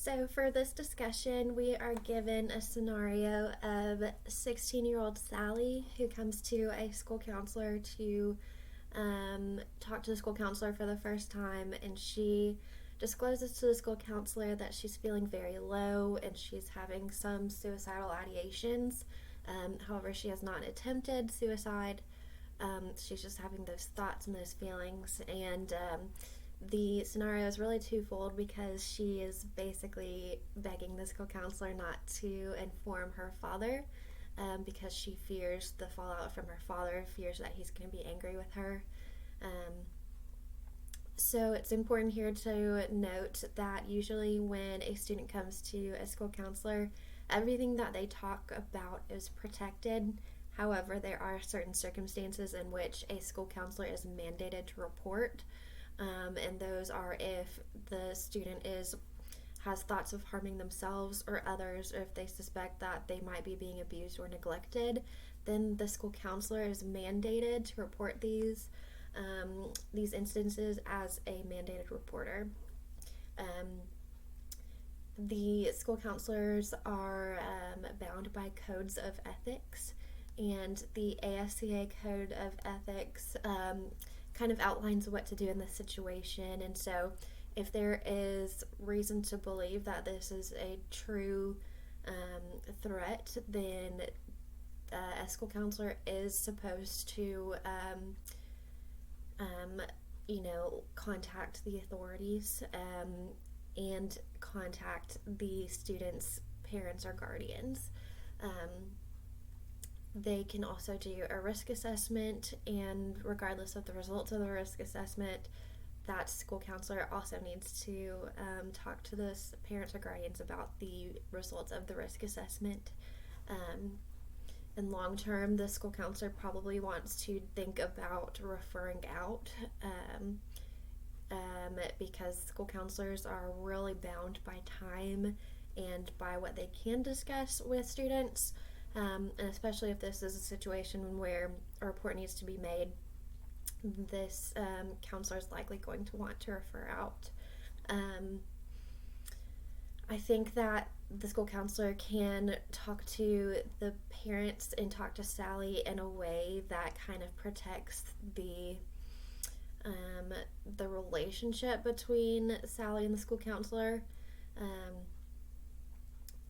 So, for this discussion, we are given a scenario of 16-year-old Sally who comes to a school counselor to talk to the school counselor for the first time, and she discloses to the school counselor that she's feeling very low and she's having some suicidal ideations. However, she has not attempted suicide. She's just having those thoughts and those feelings, and the scenario is really twofold because she is basically begging the school counselor not to inform her father because she fears the fallout from her father, fears that he's going to be angry with her. Um, so it's important here to note that usually when a student comes to a school counselor, everything that they talk about is protected. However, there are certain circumstances in which a school counselor is mandated to report, and those are if the student has thoughts of harming themselves or others, or if they suspect that they might be being abused or neglected, then the school counselor is mandated to report these instances as a mandated reporter. Um, the school counselors are bound by codes of ethics, and the ASCA Code of Ethics kind of outlines what to do in this situation. And so, if there is reason to believe that this is a true threat, then a school counselor is supposed to contact the authorities and contact the student's parents or guardians. They can also do a risk assessment, and regardless of the results of the risk assessment, that school counselor also needs to talk to the parents or guardians about the results of the risk assessment. In long term, the school counselor probably wants to think about referring out because school counselors are really bound by time and by what they can discuss with students, and especially if this is a situation where a report needs to be made, this counselor is likely going to want to refer out. I think that the school counselor can talk to the parents and talk to Sally in a way that kind of protects the relationship between Sally and the school counselor,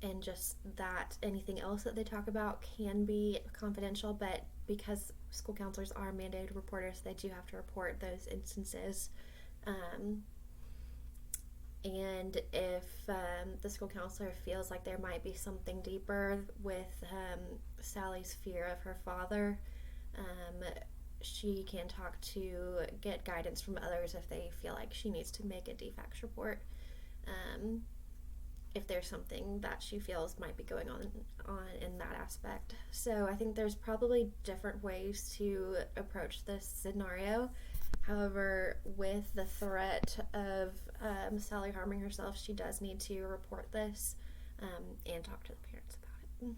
and just that anything else that they talk about can be confidential, but because school counselors are mandated reporters, they do have to report those instances. And if the school counselor feels like there might be something deeper with Sally's fear of her father, she can talk to get guidance from others if they feel like she needs to make a DFACS report, if there's something that she feels might be going on in that aspect. So I think there's probably different ways to approach this scenario. However, with the threat of Sally harming herself, she does need to report this and talk to the parents about it.